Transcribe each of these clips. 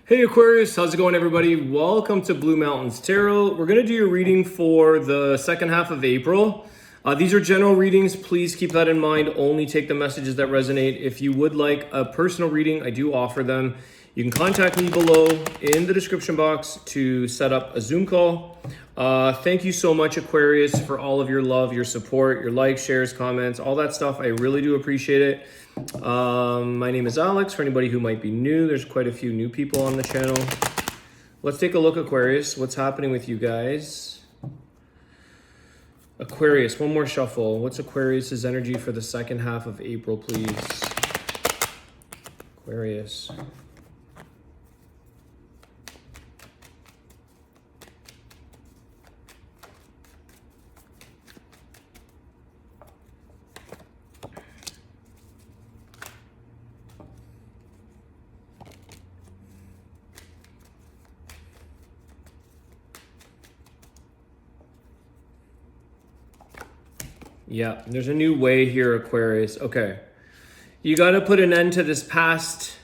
Hey Aquarius, how's it going everybody? Welcome to Blue Mountains Tarot. We're going to do your reading for the second half of April. These are general readings. Please keep that in mind. Only take the messages that resonate. If you would like a personal reading, I do offer them. You can contact me below in the description box to set up a Zoom call. Thank you so much, Aquarius, for all of your love, your support, your likes, shares, comments, all that stuff. I really do appreciate it. My name is Alex. For anybody who might be new, there's quite a few new people on the channel. Let's take a look, Aquarius. What's happening with you guys? Aquarius, one more shuffle. What's Aquarius's energy for the second half of April, please? Aquarius. Yeah, there's a new way here, Aquarius. Okay. You got to put an end to this past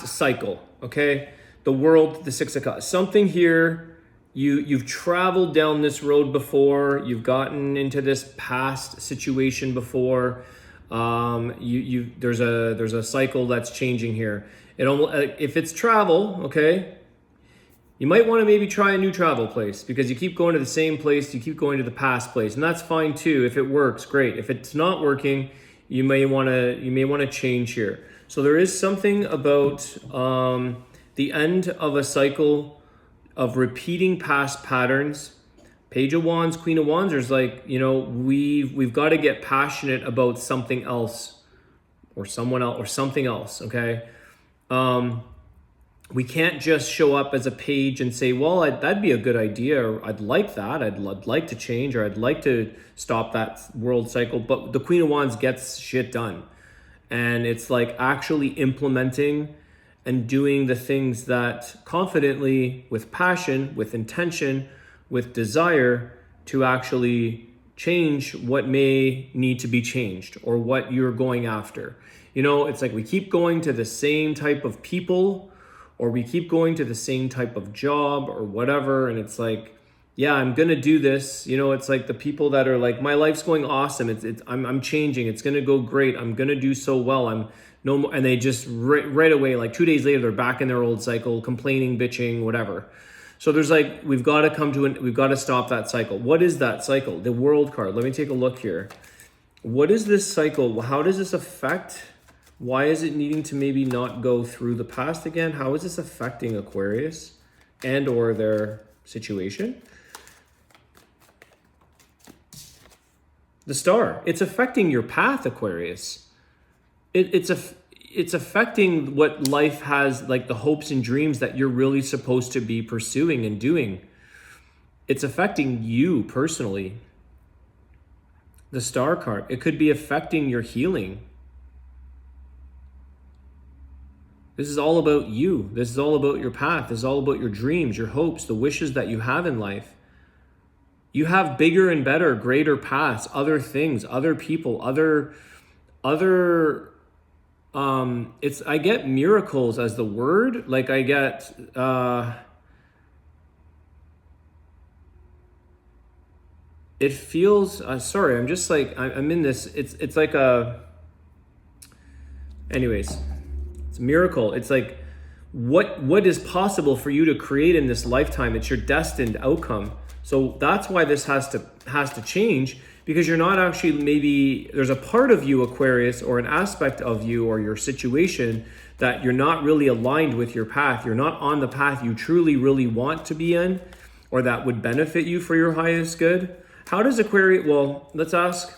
cycle, okay? The world, the Six of Cups. Something here, you've traveled down this road before. You've gotten into this past situation before. There's a cycle that's changing here. It almost, if it's travel, okay? You might want to maybe try a new travel place because you keep going to the same place, you keep going to the past place, and that's fine too. If it works, great. If it's not working, you may want to change here. So there is something about the end of a cycle of repeating past patterns. Page of Wands, Queen of Wands. There's like, we've got to get passionate about something else or someone else or something else. Okay. We can't just show up as a page and say, well, that'd be a good idea, or I'd like that, I'd like to change, or I'd like to stop that world cycle. But the Queen of Wands gets shit done. And it's like actually implementing and doing the things that confidently, with passion, with intention, with desire to actually change what may need to be changed or what you're going after. It's like we keep going to the same type of people, or we keep going to the same type of job or whatever. And it's like, yeah, I'm going to do this. It's like the people that are like, my life's going awesome. I'm changing. It's going to go great. I'm going to do so well. I'm no more. And they just right away, like 2 days later, they're back in their old cycle, complaining, bitching, whatever. So there's like, we've got to stop that cycle. What is that cycle? The World card. Let me take a look here. What is this cycle? How does this affect? Why is it needing to maybe not go through the past again? How is this affecting Aquarius and or their situation? The Star. It's affecting your path, Aquarius. It's affecting what life has, like the hopes and dreams that you're really supposed to be pursuing and doing. It's affecting you personally. The Star card. It could be affecting your healing. This is all about you. This is all about your path. This is all about your dreams, your hopes, the wishes that you have in life. You have bigger and better, greater paths, other things, other people, I get miracles as the word. Like I get, it feels, sorry, I'm just like, I'm in this, it's like anyways. Miracle. It's like what is possible for you to create in this lifetime. It's your destined outcome. So that's why this has to change, because you're not actually, maybe there's a part of you, Aquarius, or an aspect of you or your situation that you're not really aligned with your path. You're not on the path you truly really want to be in, or that would benefit you for your highest good. How does Aquarius, well, let's ask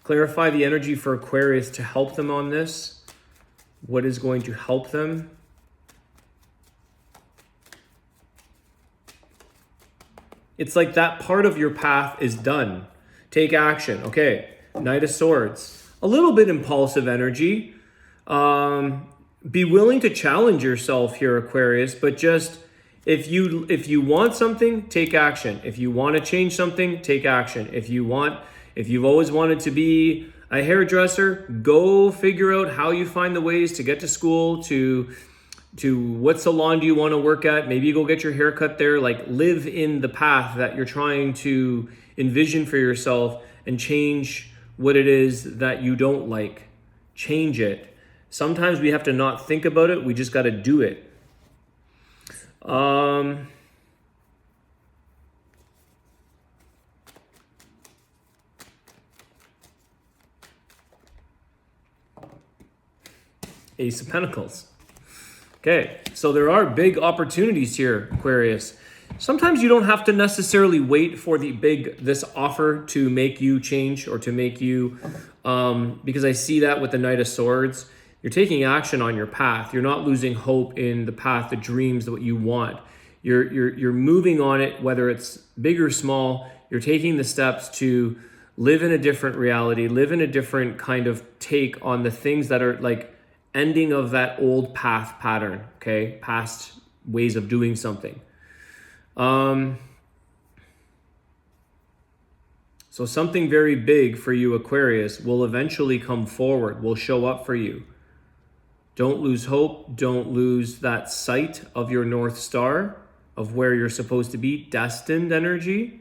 clarify the energy for Aquarius to help them on this. What is going to help them? It's like that part of your path is done. Take action. Okay, Knight of Swords. A little bit impulsive energy. Be willing to challenge yourself here, Aquarius, but just if you want something, take action. If you want to change something, take action. If you've always wanted to be a hairdresser, go figure out how you find the ways to get to school, to what salon do you want to work at. Maybe you go get your hair cut there. Like, live in the path that you're trying to envision for yourself and change what it is that you don't like. Change it. Sometimes we have to not think about it. We just got to do it. Ace of Pentacles. Okay, so there are big opportunities here, Aquarius. Sometimes you don't have to necessarily wait for this offer to make you change or to make you, because I see that with the Knight of Swords. You're taking action on your path. You're not losing hope in the path, the dreams, what you want. You're moving on it, whether it's big or small. You're taking the steps to live in a different reality, live in a different kind of take on the things that are like ending of that old path pattern, okay? Past ways of doing something. So something very big for you, Aquarius, will eventually come forward, will show up for you. Don't lose hope. Don't lose that sight of your North Star, of where you're supposed to be. Destined energy.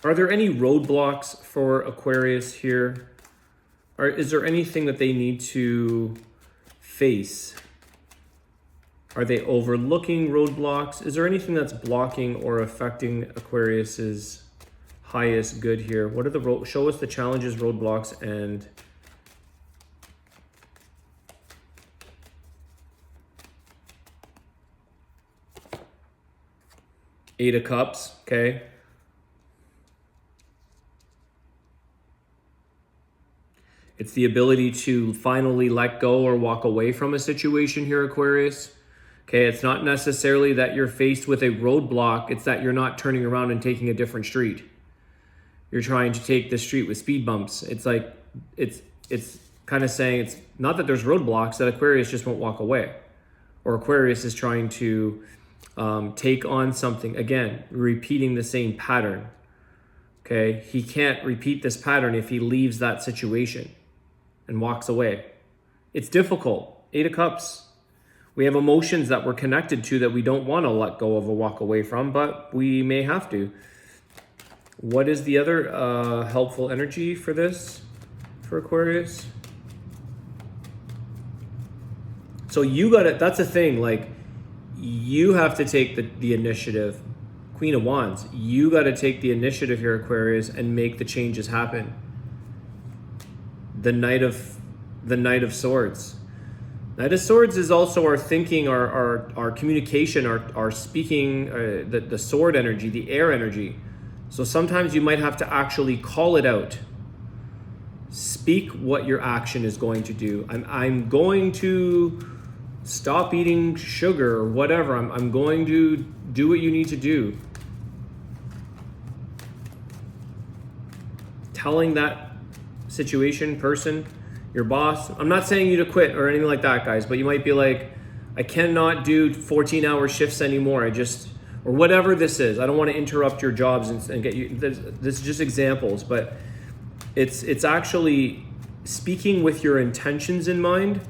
Are there any roadblocks for Aquarius here? Or is there anything that they need to face? Are they overlooking roadblocks? Is there anything that's blocking or affecting Aquarius's highest good here? What are show us the challenges, roadblocks, and Eight of Cups, okay? It's the ability to finally let go or walk away from a situation here, Aquarius. Okay, it's not necessarily that you're faced with a roadblock. It's that you're not turning around and taking a different street. You're trying to take the street with speed bumps. It's like, it's kind of saying it's not that there's roadblocks, that Aquarius just won't walk away. Or Aquarius is trying to take on something. Again, repeating the same pattern. Okay, he can't repeat this pattern if he leaves that situation and walks away. It's difficult. Eight of Cups. We have emotions that we're connected to that we don't want to let go of or walk away from, but we may have to. What is the other helpful energy for this, for Aquarius? So you got it. That's the thing. Like, you have to take the initiative. Queen of Wands. You got to take the initiative here, Aquarius, and make the changes happen. The Knight of Swords. Knight of Swords is also our thinking, our communication, our speaking, the sword energy, the air energy. So sometimes you might have to actually call it out. Speak what your action is going to do. I'm going to stop eating sugar or whatever. I'm going to do what you need to do. Telling that situation, person, your boss. I'm not saying you to quit or anything like that, guys, but you might be like, I cannot do 14-hour shifts anymore. Or whatever this is. I don't want to interrupt your jobs and get you. This is just examples, but it's actually speaking with your intentions in mind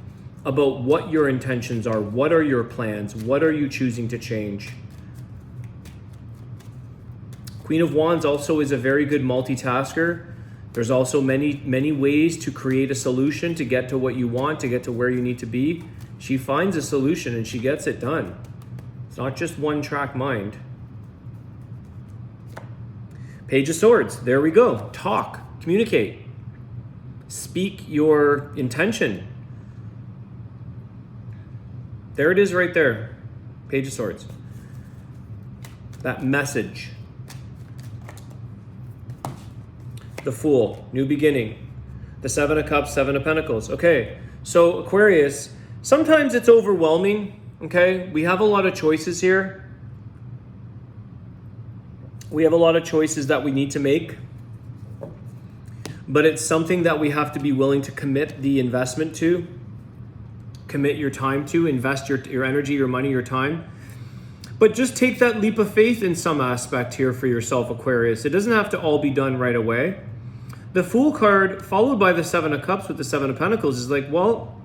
about what your intentions are. What are your plans? What are you choosing to change? Queen of Wands also is a very good multitasker. There's also many ways to create a solution to get to what you want, to get to where you need to be. She finds a solution and she gets it done. It's not just one-track mind. Page of Swords. There we go. Talk. Communicate. Speak your intention. There it is right there. Page of Swords. That message. The Fool, new beginning. The Seven of Cups, Seven of Pentacles. Okay, so Aquarius, sometimes it's overwhelming, okay? We have a lot of choices here. We have a lot of choices that we need to make. But it's something that we have to be willing to commit the investment to. Commit your time to, invest your energy, your money, your time. But just take that leap of faith in some aspect here for yourself, Aquarius. It doesn't have to all be done right away. The Fool card, followed by the Seven of Cups with the Seven of Pentacles, is like, well,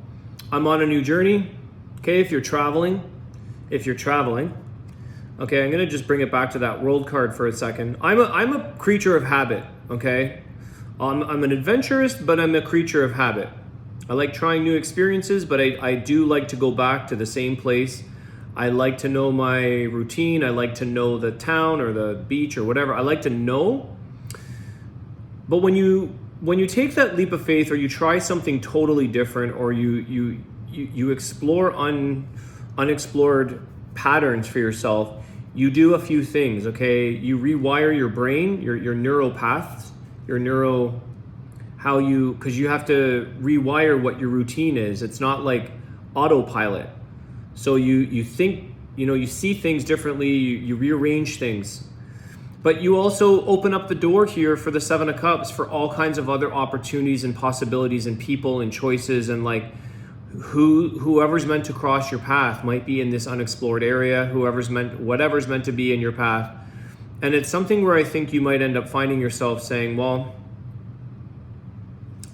I'm on a new journey. Okay, if you're traveling. Okay, I'm gonna just bring it back to that World card for a second. I'm a creature of habit, okay? I'm an adventurist, but I'm a creature of habit. I like trying new experiences, but I do like to go back to the same place. I like to know my routine. I like to know the town or the beach or whatever. I like to know. But when you take that leap of faith, or you try something totally different, or you explore unexplored patterns for yourself, you do a few things, okay? You rewire your brain, your neural paths, because you have to rewire what your routine is. It's not like autopilot. So you think, you see things differently, you rearrange things. But you also open up the door here for the Seven of Cups for all kinds of other opportunities and possibilities and people and choices, and like whoever's meant to cross your path might be in this unexplored area, whatever's meant to be in your path. And it's something where I think you might end up finding yourself saying, well,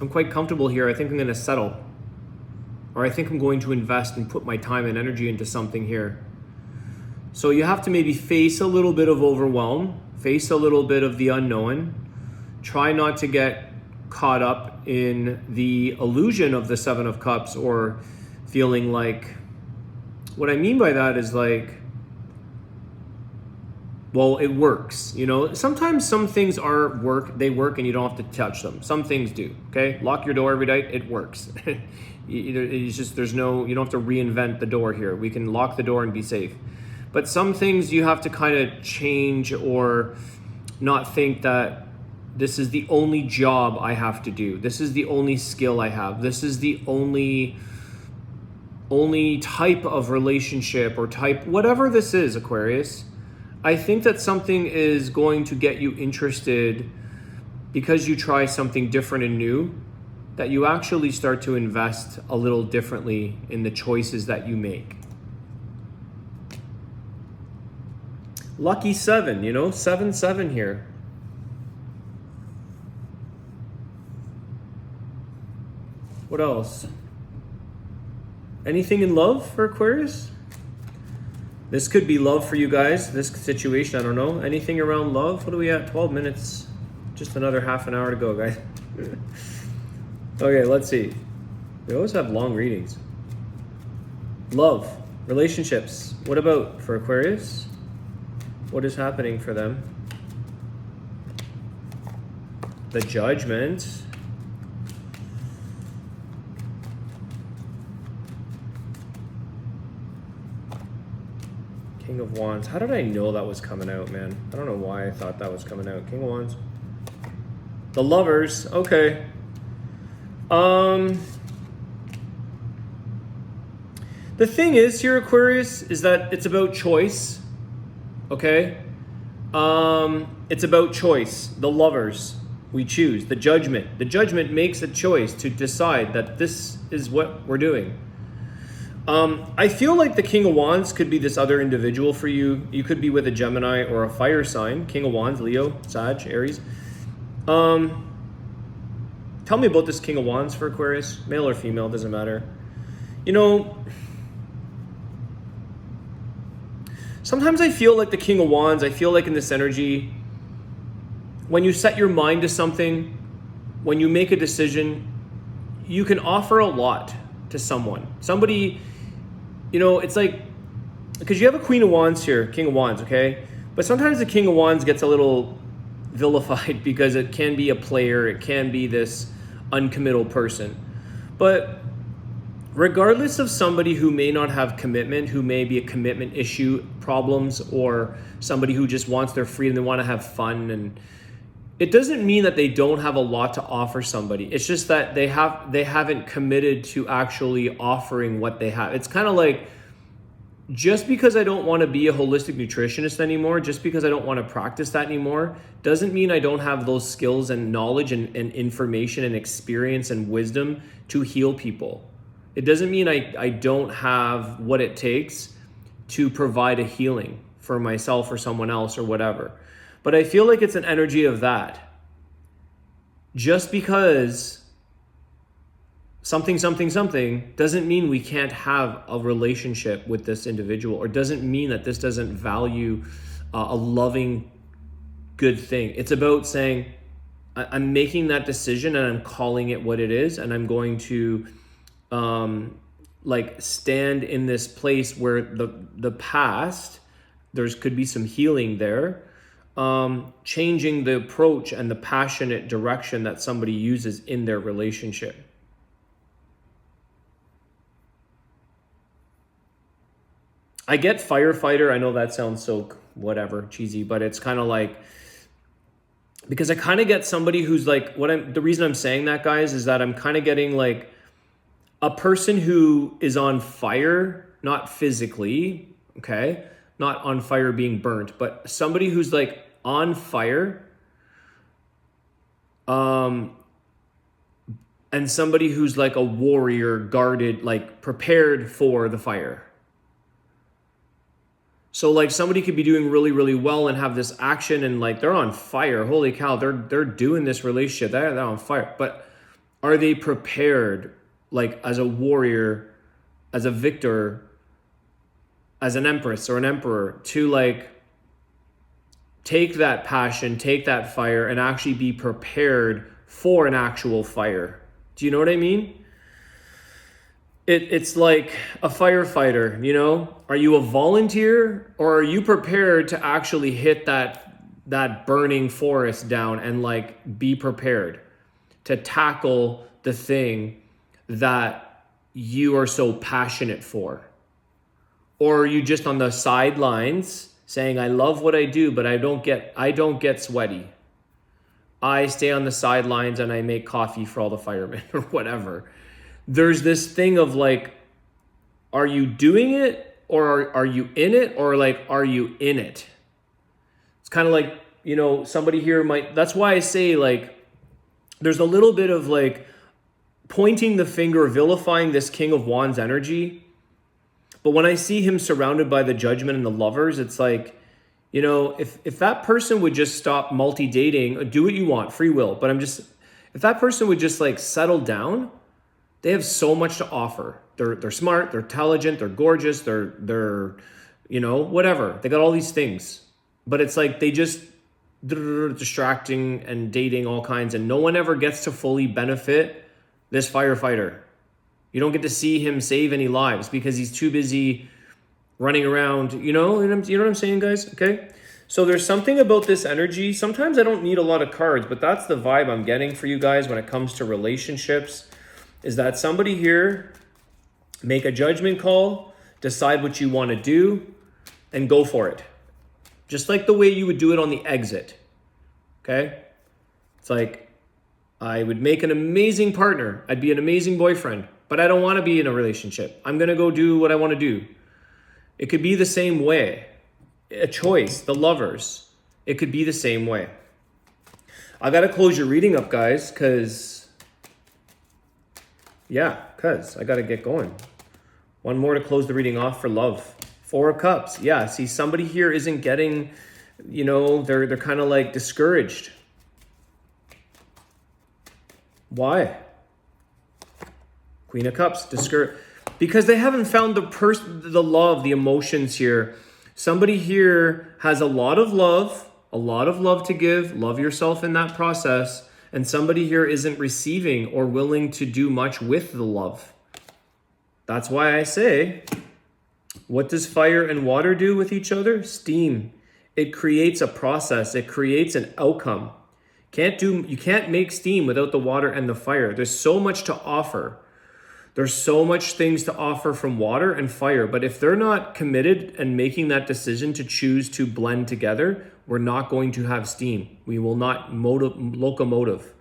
I'm quite comfortable here. I think I'm going to settle. Or I think I'm going to invest and put my time and energy into something here. So you have to maybe face a little bit of overwhelm, face a little bit of the unknown. Try not to get caught up in the illusion of the Seven of Cups, or feeling like, what I mean by that is like, well, it works. Sometimes some things they work and you don't have to touch them. Some things do, okay? Lock your door every night, it works. It's just, you don't have to reinvent the door here. We can lock the door and be safe. But some things you have to kind of change, or not think that this is the only job I have to do. This is the only skill I have. This is the only type of relationship or type, whatever this is, Aquarius. I think that something is going to get you interested because you try something different and new, that you actually start to invest a little differently in the choices that you make. Lucky 7, 7-7 here. What else? Anything in love for Aquarius? This could be love for you guys, this situation, I don't know. Anything around love? What are we at? 12 minutes. Just another half an hour to go, guys. Okay, let's see. We always have long readings. Love, relationships. What about for Aquarius? What is happening for them? The Judgment. King of Wands. How did I know that was coming out, man? I don't know why I thought that was coming out. King of Wands. The Lovers. Okay. The thing is here, Aquarius, is that it's about choice. Okay? It's about choice. The Lovers. We choose. The Judgment. The Judgment makes a choice to decide that this is what we're doing. I feel like the King of Wands could be this other individual for you. You could be with a Gemini or a fire sign. King of Wands, Leo, Sag, Aries. Tell me about this King of Wands for Aquarius. Male or female, doesn't matter. Sometimes I feel like the King of Wands, I feel like in this energy, when you set your mind to something, when you make a decision, you can offer a lot to someone. Somebody, it's like, because you have a Queen of Wands here, King of Wands, okay? But sometimes the King of Wands gets a little vilified because it can be a player, it can be this uncommittal person. But regardless of somebody who may not have commitment, who may be a commitment issue problems, or somebody who just wants their freedom, they want to have fun, and it doesn't mean that they don't have a lot to offer somebody. It's just that they haven't committed to actually offering what they have. It's kind of like, just because I don't want to be a holistic nutritionist anymore, just because I don't want to practice that anymore, doesn't mean I don't have those skills and knowledge and information and experience and wisdom to heal people. It doesn't mean I don't have what it takes to provide a healing for myself or someone else or whatever. But I feel like it's an energy of that. Just because something doesn't mean we can't have a relationship with this individual, or doesn't mean that this doesn't value a loving, good thing. It's about saying, I'm making that decision and I'm calling it what it is, and I'm going to like stand in this place where the past, could be some healing there, changing the approach and the passionate direction that somebody uses in their relationship. I get firefighter. I know that sounds so whatever, cheesy, but it's kind of like, because I kind of get somebody who's like, the reason I'm saying that, guys, is that I'm kind of getting like a person who is on fire, not physically, okay? Not on fire being burnt, but somebody who's like on fire, and somebody who's like a warrior, guarded, like prepared for the fire. So like somebody could be doing really, really well and have this action, and like they're on fire. Holy cow, they're doing this relationship. They're on fire. But are they prepared, like as a warrior, as a victor, as an empress or an emperor, to like take that passion, take that fire, and actually be prepared for an actual fire? Do you know what I mean? It's like a firefighter, you know? Are you a volunteer, or are you prepared to actually hit that burning forest down and like be prepared to tackle the thing that you are so passionate for? Or are you just on the sidelines saying, I love what I do, but I don't get sweaty. I stay on the sidelines and I make coffee for all the firemen or whatever. There's this thing of like, are you doing it, or are you in it, or like, are you in it? It's kind of like, you know, somebody here might, that's why I say like, there's a little bit of like pointing the finger, vilifying this King of Wands energy. But when I see him surrounded by the Judgment and the Lovers, it's like, you know, if that person would just stop multi-dating, do what you want, free will. But if that person would just like settle down, they have so much to offer. They're smart, they're intelligent, they're gorgeous, they're you know, whatever. They got all these things. But it's like they just distracting and dating all kinds, and no one ever gets to fully benefit this firefighter. You don't get to see him save any lives because he's too busy running around, you know what I'm saying, guys? Okay. So there's something about this energy. Sometimes I don't need a lot of cards, but that's the vibe I'm getting for you guys when it comes to relationships, is that somebody here, make a judgment call, decide what you want to do, and go for it. Just like the way you would do it on the exit. Okay? It's like, I would make an amazing partner. I'd be an amazing boyfriend, but I don't want to be in a relationship. I'm going to go do what I want to do. It could be the same way. A choice, the Lovers. It could be the same way. I got to close your reading up, guys, because I got to get going. One more to close the reading off for love. 4 of Cups. Yeah, see, somebody here isn't getting, you know, they're kind of like discouraged. Why? Queen of Cups, discouraged. Because they haven't found the love, the emotions here. Somebody here has a lot of love to give. Love yourself in that process. And somebody here isn't receiving or willing to do much with the love. That's why I say, what does fire and water do with each other? Steam. It creates a process. It creates an outcome. You can't make steam without the water and the fire. There's so much to offer. There's so much things to offer from water and fire. But if they're not committed and making that decision to choose to blend together, we're not going to have steam. We will not locomotive.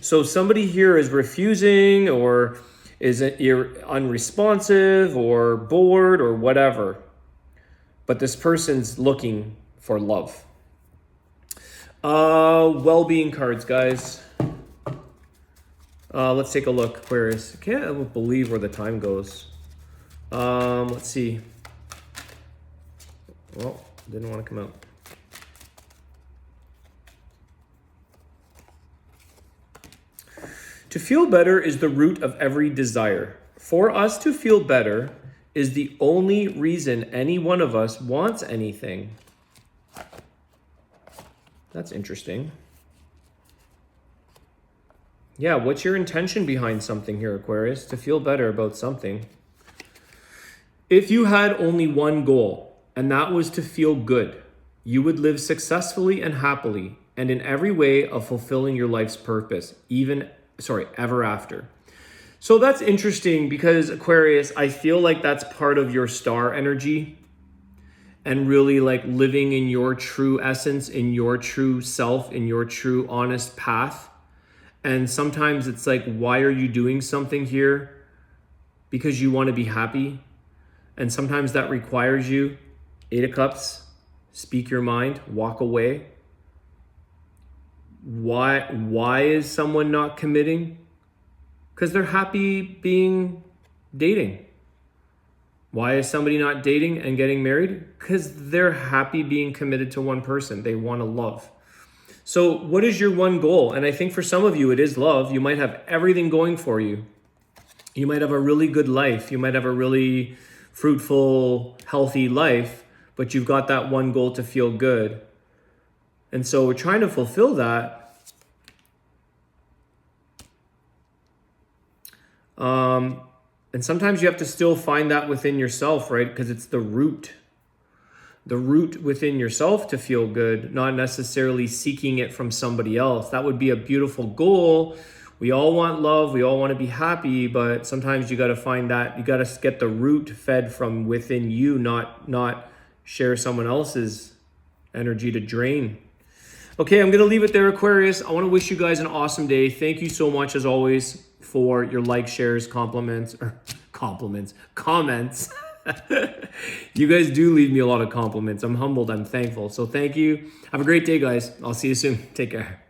So somebody here is refusing, or is unresponsive or bored or whatever. But this person's looking for love. Well-being cards, guys. Let's take a look. I can't believe where the time goes. Let's see. Well, Didn't want to come out. To feel better is the root of every desire. For us to feel better is the only reason any one of us wants anything. That's interesting. Yeah, what's your intention behind something here, Aquarius? To feel better about something. If you had only one goal, and that was to feel good, you would live successfully and happily, and in every way of fulfilling your life's purpose, ever after. So that's interesting because, Aquarius, I feel like that's part of your star energy and really like living in your true essence, in your true self, in your true honest path. And sometimes it's like, why are you doing something here? Because you want to be happy. And sometimes that requires you, 8 of Cups, speak your mind, walk away. Why is someone not committing? Because they're happy dating. Why is somebody not dating and getting married? Because they're happy being committed to one person. They want to love. So what is your one goal? And I think for some of you, it is love. You might have everything going for you. You might have a really good life. You might have a really fruitful, healthy life, but you've got that one goal to feel good. And so we're trying to fulfill that. And sometimes you have to still find that within yourself, right? Because it's the root within yourself to feel good, not necessarily seeking it from somebody else. That would be a beautiful goal. We all want love. We all want to be happy, but sometimes you got to find that, you got to get the root fed from within you, not share someone else's energy to drain. Okay, I'm going to leave it there, Aquarius. I want to wish you guys an awesome day. Thank you so much, as always, for your likes, shares, comments. You guys do leave me a lot of compliments. I'm humbled. I'm thankful. So thank you. Have a great day, guys. I'll see you soon. Take care.